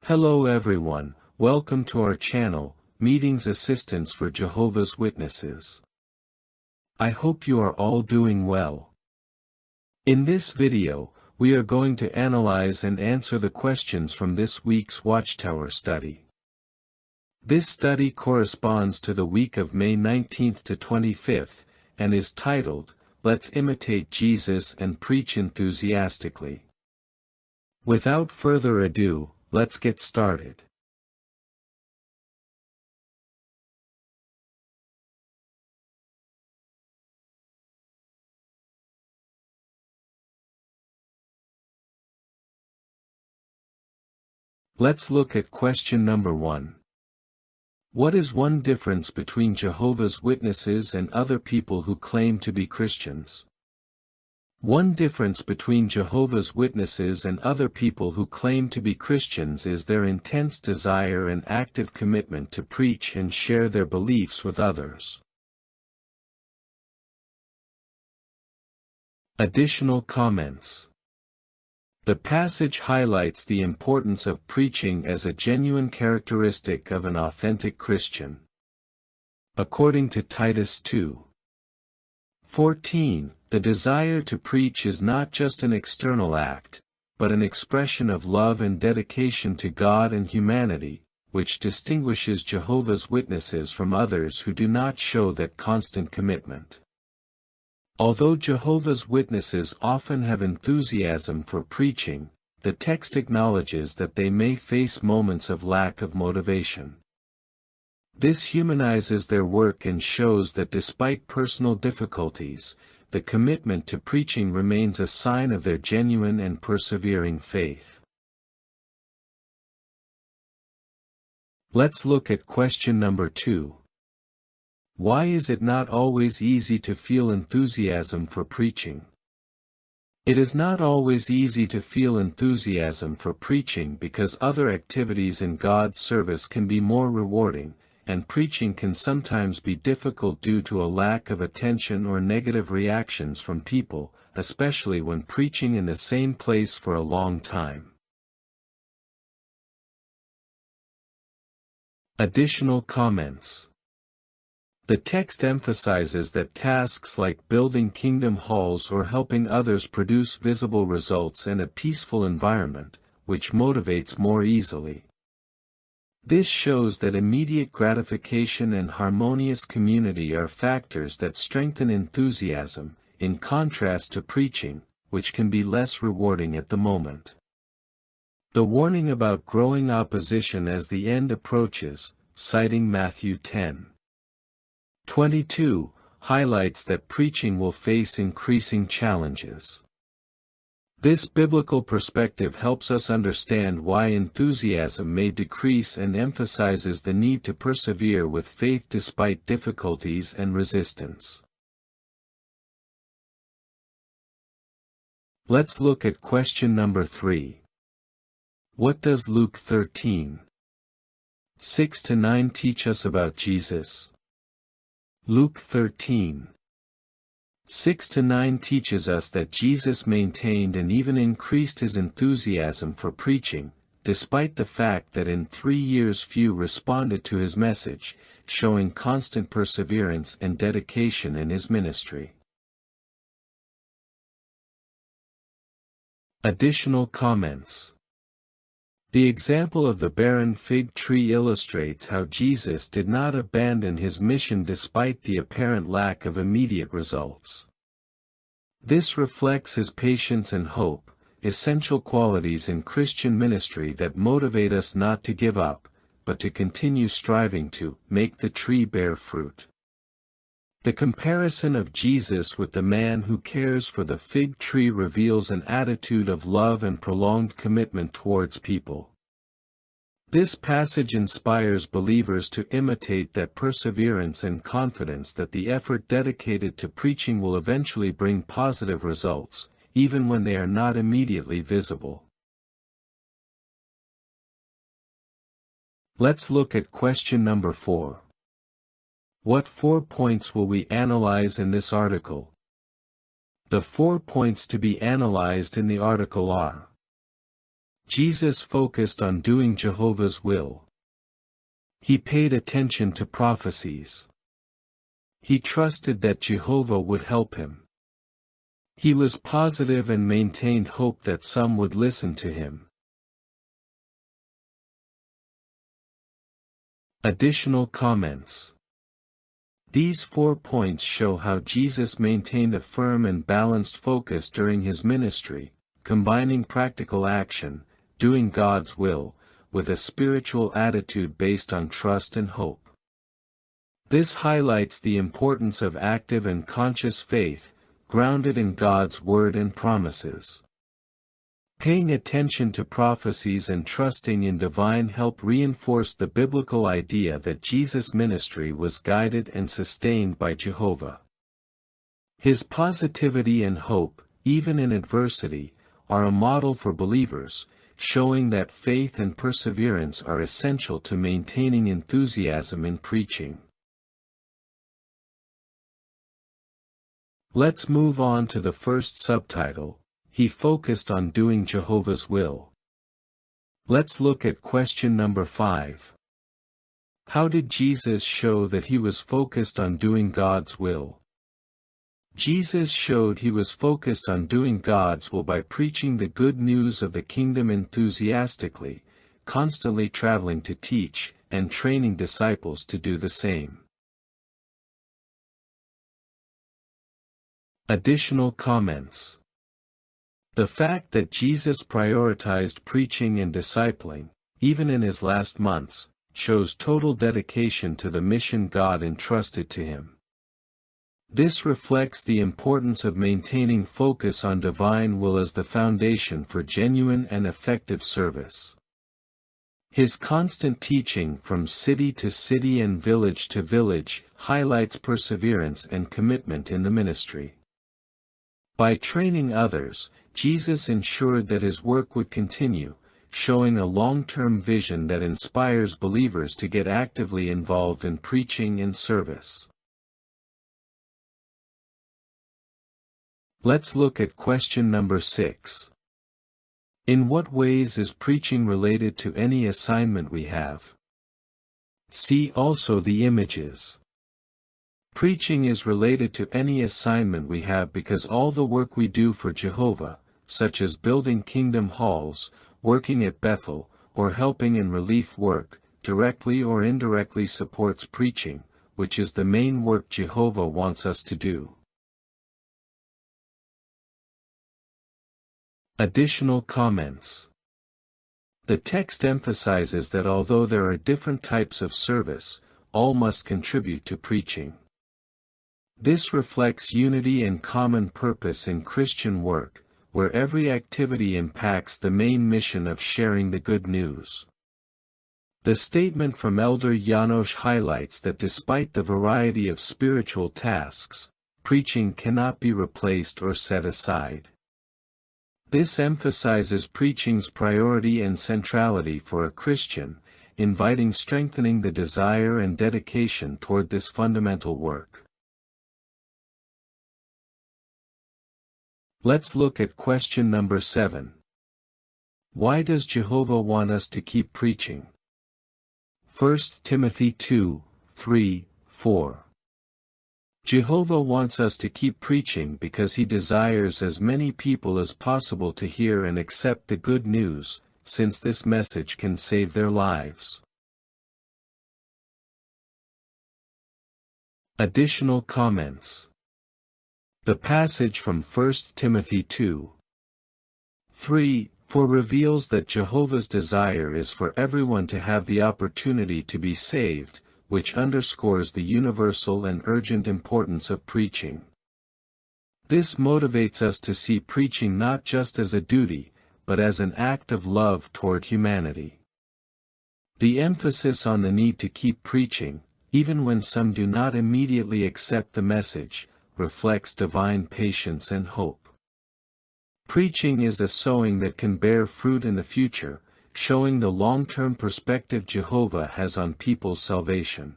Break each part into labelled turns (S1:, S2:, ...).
S1: Hello everyone, welcome to our channel, Meetings Assistance for Jehovah's Witnesses. I hope you are all doing well. In this video, we are going to analyze and answer the questions from this week's Watchtower study. This study corresponds to the week of May 19th to 25th, and is titled, Let's Imitate Jesus and Preach Enthusiastically. Without further ado, let's get started. Let's look at question number 1. What is one difference between Jehovah's Witnesses and other people who claim to be Christians? One difference between Jehovah's Witnesses and other people who claim to be Christians is their intense desire and active commitment to preach and share their beliefs with others. Additional comments. The passage highlights the importance of preaching as a genuine characteristic of an authentic Christian. According to Titus 2:14, the desire to preach is not just an external act, but an expression of love and dedication to God and humanity, which distinguishes Jehovah's Witnesses from others who do not show that constant commitment. Although Jehovah's Witnesses often have enthusiasm for preaching, the text acknowledges that they may face moments of lack of motivation. This humanizes their work and shows that despite personal difficulties, the commitment to preaching remains a sign of their genuine and persevering faith. Let's look at question number 2. Why is it not always easy to feel enthusiasm for preaching? It is not always easy to feel enthusiasm for preaching because other activities in God's service can be more rewarding, and preaching can sometimes be difficult due to a lack of attention or negative reactions from people, especially when preaching in the same place for a long time. Additional comments. The text emphasizes that tasks like building kingdom halls or helping others produce visible results in a peaceful environment, which motivates more easily. This shows that immediate gratification and harmonious community are factors that strengthen enthusiasm, in contrast to preaching, which can be less rewarding at the moment. The warning about growing opposition as the end approaches, citing Matthew 10:22, highlights that preaching will face increasing challenges. This biblical perspective helps us understand why enthusiasm may decrease and emphasizes the need to persevere with faith despite difficulties and resistance. Let's look at question number 3. What does Luke 13:6-9 teach us about Jesus? Luke 13:6-9 teaches us that Jesus maintained and even increased his enthusiasm for preaching, despite the fact that in 3 years few responded to his message, showing constant perseverance and dedication in his ministry. Additional comments. The example of the barren fig tree illustrates how Jesus did not abandon his mission despite the apparent lack of immediate results. This reflects his patience and hope, essential qualities in Christian ministry that motivate us not to give up, but to continue striving to make the tree bear fruit. The comparison of Jesus with the man who cares for the fig tree reveals an attitude of love and prolonged commitment towards people. This passage inspires believers to imitate that perseverance and confidence that the effort dedicated to preaching will eventually bring positive results, even when they are not immediately visible. Let's look at question number 4. What 4 points will we analyze in this article? The 4 points to be analyzed in the article are: Jesus focused on doing Jehovah's will. He paid attention to prophecies. He trusted that Jehovah would help him. He was positive and maintained hope that some would listen to him. Additional comments. These 4 points show how Jesus maintained a firm and balanced focus during his ministry, combining practical action, doing God's will, with a spiritual attitude based on trust and hope. This highlights the importance of active and conscious faith, grounded in God's word and promises. Paying attention to prophecies and trusting in divine help reinforced the biblical idea that Jesus' ministry was guided and sustained by Jehovah. His positivity and hope, even in adversity, are a model for believers, showing that faith and perseverance are essential to maintaining enthusiasm in preaching. Let's move on to the first subtitle. He focused on doing Jehovah's will. Let's look at question number 5. How did Jesus show that he was focused on doing God's will? Jesus showed he was focused on doing God's will by preaching the good news of the kingdom enthusiastically, constantly traveling to teach, and training disciples to do the same. Additional comments. The fact that Jesus prioritized preaching and discipling, even in his last months, shows total dedication to the mission God entrusted to him. This reflects the importance of maintaining focus on divine will as the foundation for genuine and effective service. His constant teaching from city to city and village to village highlights perseverance and commitment in the ministry. By training others, Jesus ensured that his work would continue, showing a long-term vision that inspires believers to get actively involved in preaching and service. Let's look at question number 6. In what ways is preaching related to any assignment we have? See also the images. Preaching is related to any assignment we have because all the work we do for Jehovah, such as building kingdom halls, working at Bethel, or helping in relief work, directly or indirectly supports preaching, which is the main work Jehovah wants us to do. Additional comments. The text emphasizes that although there are different types of service, all must contribute to preaching. This reflects unity and common purpose in Christian work, where every activity impacts the main mission of sharing the good news. The statement from Elder Janosch highlights that despite the variety of spiritual tasks, preaching cannot be replaced or set aside. This emphasizes preaching's priority and centrality for a Christian, inviting strengthening the desire and dedication toward this fundamental work. Let's look at question number 7. Why does Jehovah want us to keep preaching? 1 Timothy 2:3-4. Jehovah wants us to keep preaching because he desires as many people as possible to hear and accept the good news, since this message can save their lives. Additional comments. The passage from 1 Timothy 2:3-4 reveals that Jehovah's desire is for everyone to have the opportunity to be saved, which underscores the universal and urgent importance of preaching. This motivates us to see preaching not just as a duty, but as an act of love toward humanity. The emphasis on the need to keep preaching, even when some do not immediately accept the message, reflects divine patience and hope. Preaching is a sowing that can bear fruit in the future, showing the long-term perspective Jehovah has on people's salvation.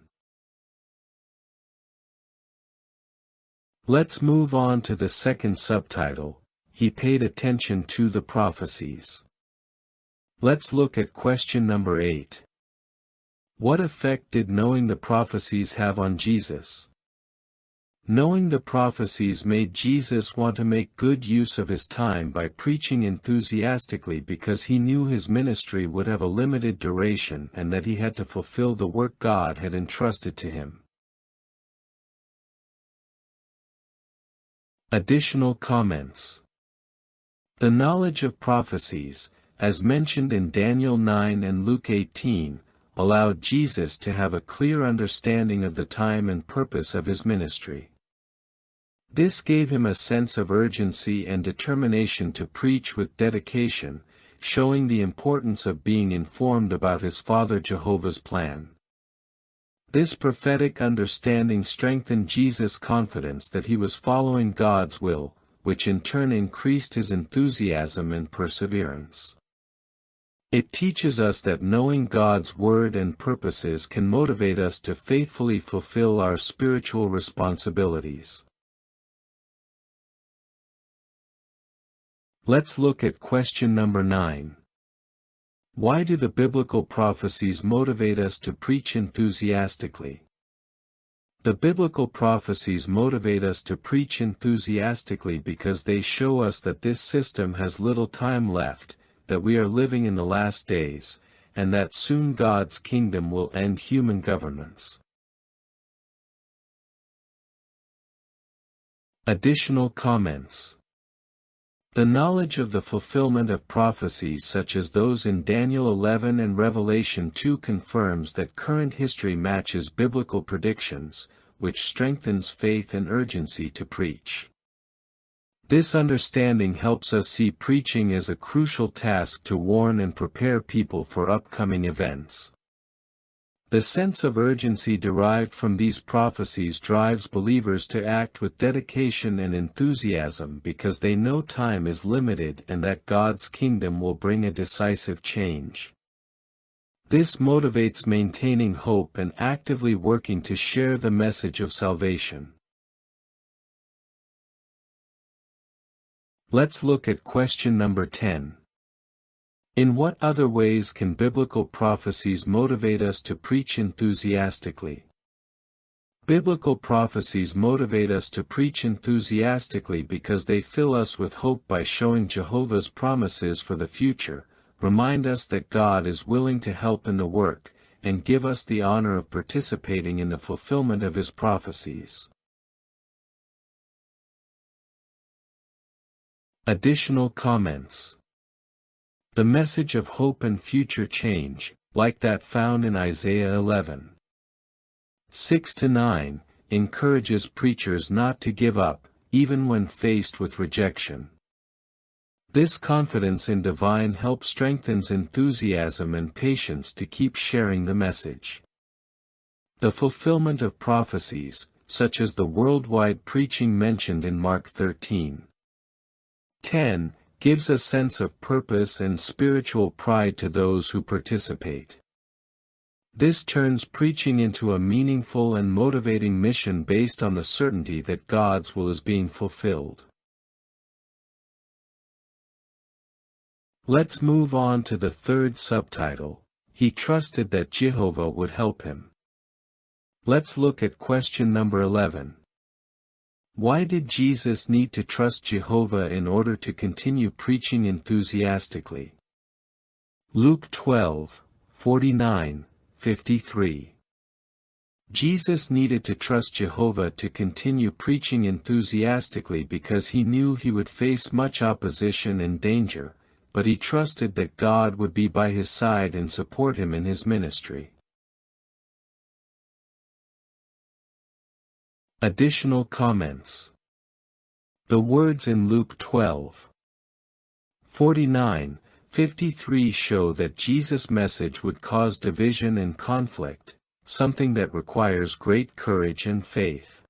S1: Let's move on to the second subtitle. He paid attention to the prophecies. Let's look at question number 8. What effect did knowing the prophecies have on Jesus? Knowing the prophecies made Jesus want to make good use of his time by preaching enthusiastically because he knew his ministry would have a limited duration and that he had to fulfill the work God had entrusted to him. Additional comments. The knowledge of prophecies, as mentioned in Daniel 9 and Luke 18, allowed Jesus to have a clear understanding of the time and purpose of his ministry. This gave him a sense of urgency and determination to preach with dedication, showing the importance of being informed about his Father Jehovah's plan. This prophetic understanding strengthened Jesus' confidence that he was following God's will, which in turn increased his enthusiasm and perseverance. It teaches us that knowing God's word and purposes can motivate us to faithfully fulfill our spiritual responsibilities. Let's look at question number 9. Why do the biblical prophecies motivate us to preach enthusiastically? The biblical prophecies motivate us to preach enthusiastically because they show us that this system has little time left, that we are living in the last days, and that soon God's kingdom will end human governance. Additional comments. The knowledge of the fulfillment of prophecies such as those in Daniel 11 and Revelation 2 confirms that current history matches biblical predictions, which strengthens faith and urgency to preach. This understanding helps us see preaching as a crucial task to warn and prepare people for upcoming events. The sense of urgency derived from these prophecies drives believers to act with dedication and enthusiasm because they know time is limited and that God's kingdom will bring a decisive change. This motivates maintaining hope and actively working to share the message of salvation. Let's look at question number 10. In what other ways can biblical prophecies motivate us to preach enthusiastically? Biblical prophecies motivate us to preach enthusiastically because they fill us with hope by showing Jehovah's promises for the future, remind us that God is willing to help in the work, and give us the honor of participating in the fulfillment of his prophecies. Additional comments. The message of hope and future change, like that found in Isaiah 11. 6-9, encourages preachers not to give up, even when faced with rejection. This confidence in divine help strengthens enthusiasm and patience to keep sharing the message. The fulfillment of prophecies, such as the worldwide preaching mentioned in Mark 13:10, gives a sense of purpose and spiritual pride to those who participate. This turns preaching into a meaningful and motivating mission based on the certainty that God's will is being fulfilled. Let's move on to the third subtitle. He trusted that Jehovah would help him. Let's look at question number 11. Why did Jesus need to trust Jehovah in order to continue preaching enthusiastically? Luke 12:49-53. Jesus needed to trust Jehovah to continue preaching enthusiastically because he knew he would face much opposition and danger, but he trusted that God would be by his side and support him in his ministry. Additional comments. The words in Luke 12:49-53 show that Jesus' message would cause division and conflict, something that requires great courage and faith.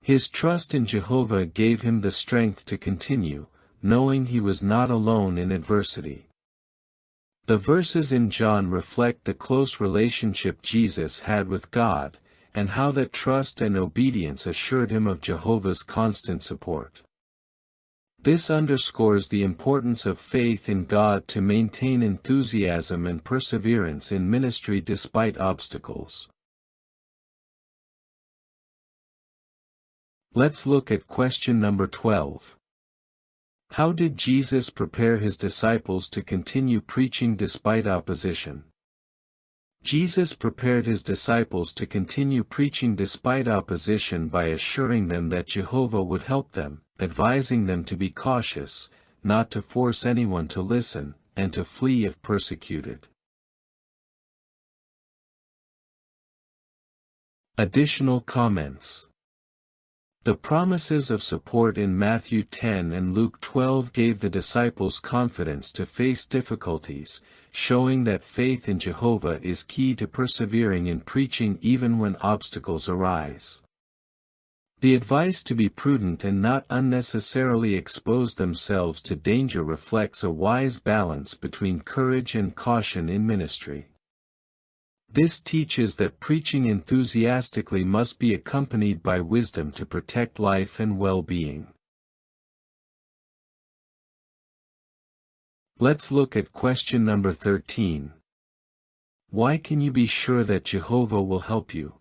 S1: His trust in Jehovah gave him the strength to continue, knowing he was not alone in adversity. The verses in John reflect the close relationship Jesus had with God, and how that trust and obedience assured him of Jehovah's constant support. This underscores the importance of faith in God to maintain enthusiasm and perseverance in ministry despite obstacles. Let's look at question number 12. How did Jesus prepare his disciples to continue preaching despite opposition? Jesus prepared his disciples to continue preaching despite opposition by assuring them that Jehovah would help them, advising them to be cautious, not to force anyone to listen, and to flee if persecuted. Additional comments. The promises of support in Matthew 10 and Luke 12 gave the disciples confidence to face difficulties, showing that faith in Jehovah is key to persevering in preaching even when obstacles arise. The advice to be prudent and not unnecessarily expose themselves to danger reflects a wise balance between courage and caution in ministry. This teaches that preaching enthusiastically must be accompanied by wisdom to protect life and well-being. Let's look at question number 13. Why can you be sure that Jehovah will help you?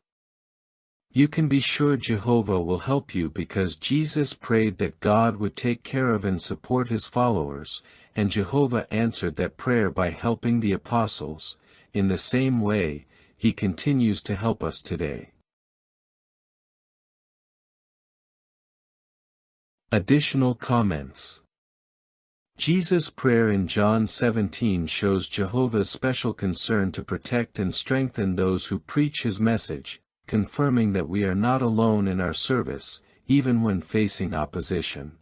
S1: You can be sure Jehovah will help you because Jesus prayed that God would take care of and support his followers, and Jehovah answered that prayer by helping the apostles. In the same way, he continues to help us today. Additional comments. Jesus' prayer in John 17 shows Jehovah's special concern to protect and strengthen those who preach his message, confirming that we are not alone in our service, even when facing opposition.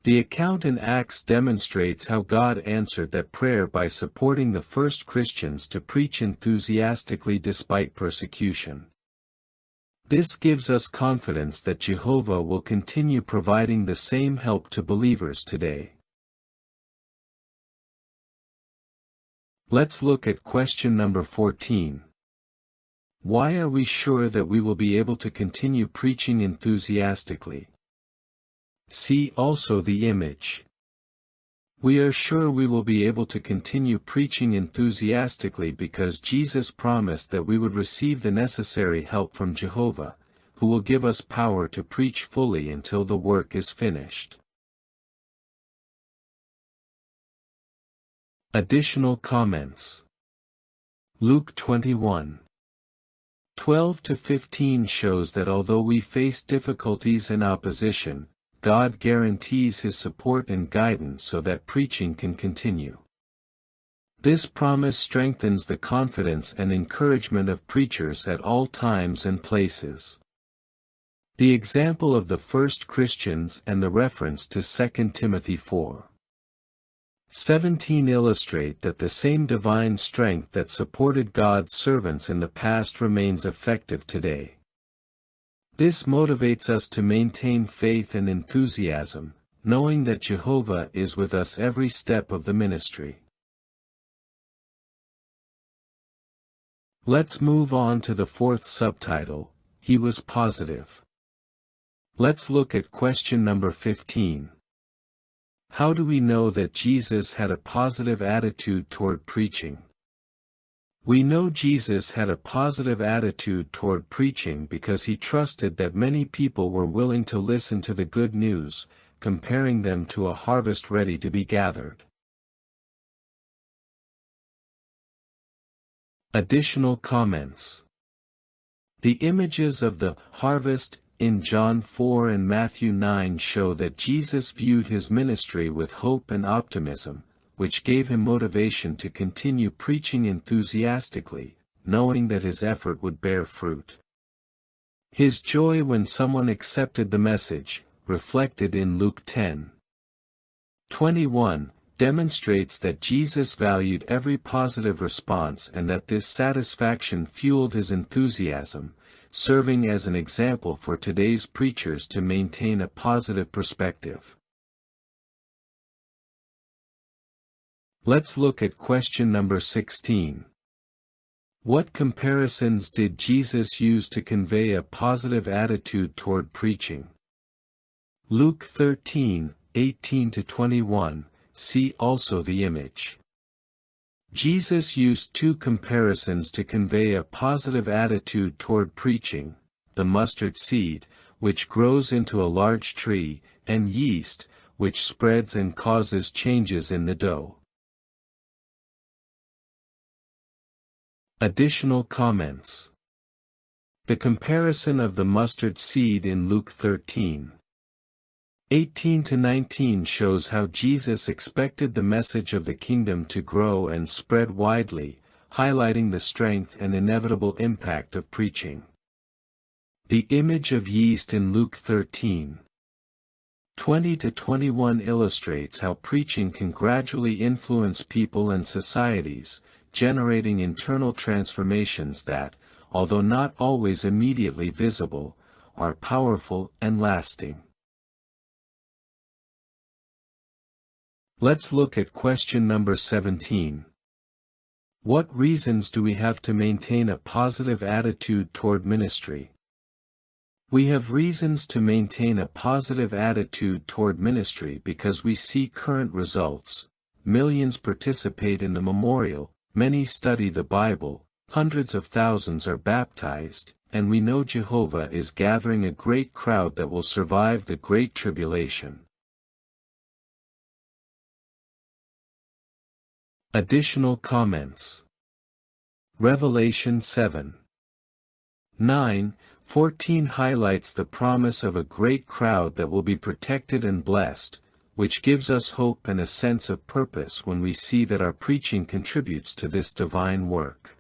S1: The account in Acts demonstrates how God answered that prayer by supporting the first Christians to preach enthusiastically despite persecution. This gives us confidence that Jehovah will continue providing the same help to believers today. Let's look at question number 14. Why are we sure that we will be able to continue preaching enthusiastically? See also the image. We are sure we will be able to continue preaching enthusiastically because Jesus promised that we would receive the necessary help from Jehovah, who will give us power to preach fully until the work is finished. Additional comments. Luke 21:12-15 shows that although we face difficulties and opposition, God guarantees his support and guidance so that preaching can continue. This promise strengthens the confidence and encouragement of preachers at all times and places. The example of the first Christians and the reference to 2 Timothy 4:17 illustrate that the same divine strength that supported God's servants in the past remains effective today. This motivates us to maintain faith and enthusiasm, knowing that Jehovah is with us every step of the ministry. Let's move on to the fourth subtitle, He was positive. Let's look at question number 15. How do we know that Jesus had a positive attitude toward preaching? We know Jesus had a positive attitude toward preaching because he trusted that many people were willing to listen to the good news, comparing them to a harvest ready to be gathered. Additional comments. The images of the harvest in John 4 and Matthew 9 show that Jesus viewed his ministry with hope and optimism, which gave him motivation to continue preaching enthusiastically, knowing that his effort would bear fruit. His joy when someone accepted the message, reflected in Luke 10:21, demonstrates that Jesus valued every positive response and that this satisfaction fueled his enthusiasm, serving as an example for today's preachers to maintain a positive perspective. Let's look at question number 16. What comparisons did Jesus use to convey a positive attitude toward preaching? Luke 13, 18-21, see also the image. Jesus used two comparisons to convey a positive attitude toward preaching: the mustard seed, which grows into a large tree, and yeast, which spreads and causes changes in the dough. Additional comments. The comparison of the mustard seed in Luke 13:18-19 shows how Jesus expected the message of the kingdom to grow and spread widely, highlighting the strength and inevitable impact of preaching. The image of yeast in Luke 13:20-21 illustrates how preaching can gradually influence people and societies, generating internal transformations that, although not always immediately visible, are powerful and lasting. Let's look at question number 17. What reasons do we have to maintain a positive attitude toward ministry? We have reasons to maintain a positive attitude toward ministry because we see current results. Millions participate in the memorial, many study the Bible, hundreds of thousands are baptized, and we know Jehovah is gathering a great crowd that will survive the Great Tribulation. Additional comments. Revelation 7:9-14 highlights the promise of a great crowd that will be protected and blessed, which gives us hope and a sense of purpose when we see that our preaching contributes to this divine work.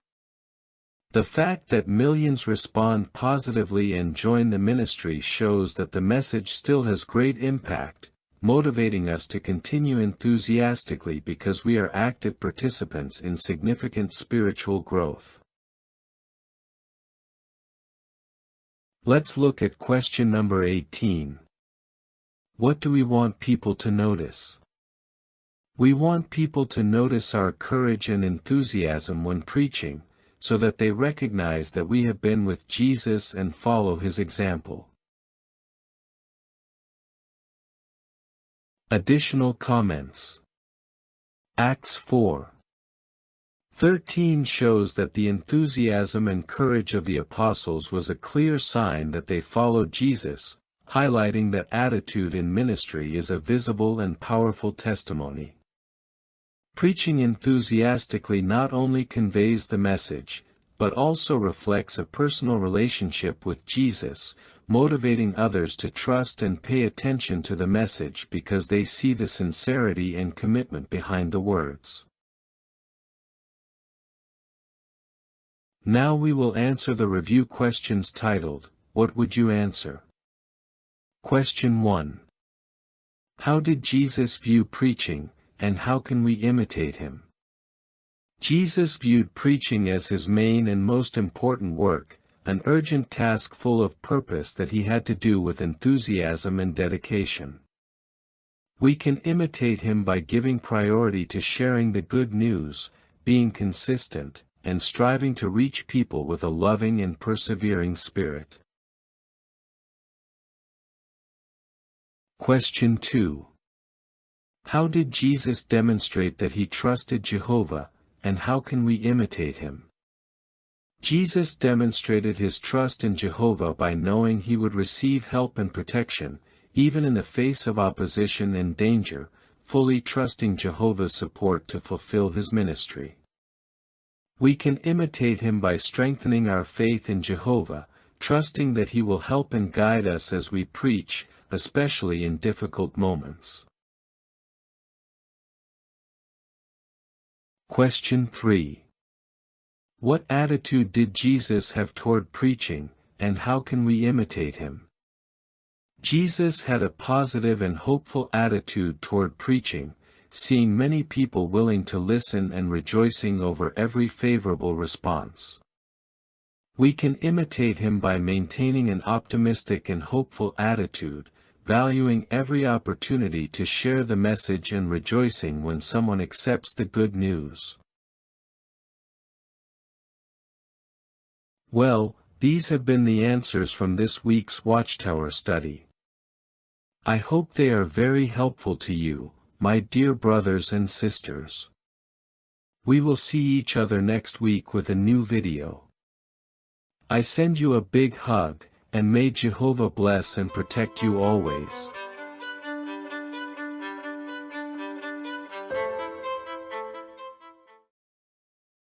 S1: The fact that millions respond positively and join the ministry shows that the message still has great impact, motivating us to continue enthusiastically because we are active participants in significant spiritual growth. Let's look at question number 18. What do we want people to notice? We want people to notice our courage and enthusiasm when preaching, so that they recognize that we have been with Jesus and follow his example. Additional comments. Acts 4:13 shows that the enthusiasm and courage of the apostles was a clear sign that they followed Jesus, highlighting that attitude in ministry is a visible and powerful testimony. Preaching enthusiastically not only conveys the message, but also reflects a personal relationship with Jesus, motivating others to trust and pay attention to the message because they see the sincerity and commitment behind the words. Now we will answer the review questions titled, What would you answer? Question 1. How did Jesus view preaching, and how can we imitate him? Jesus viewed preaching as his main and most important work, an urgent task full of purpose that he had to do with enthusiasm and dedication. We can imitate him by giving priority to sharing the good news, being consistent, and striving to reach people with a loving and persevering spirit. Question 2. How did Jesus demonstrate that he trusted Jehovah, and how can we imitate him? Jesus demonstrated his trust in Jehovah by knowing he would receive help and protection, even in the face of opposition and danger, fully trusting Jehovah's support to fulfill his ministry. We can imitate him by strengthening our faith in Jehovah, trusting that he will help and guide us as we preach, especially in difficult moments. Question 3. What attitude did Jesus have toward preaching, and how can we imitate him? Jesus had a positive and hopeful attitude toward preaching, seeing many people willing to listen and rejoicing over every favorable response. We can imitate him by maintaining an optimistic and hopeful attitude, valuing every opportunity to share the message and rejoicing when someone accepts the good news. Well, these have been the answers from this week's Watchtower study. I hope they are very helpful to you, my dear brothers and sisters. We will see each other next week with a new video. I send you a big hug, and may Jehovah bless and protect you always.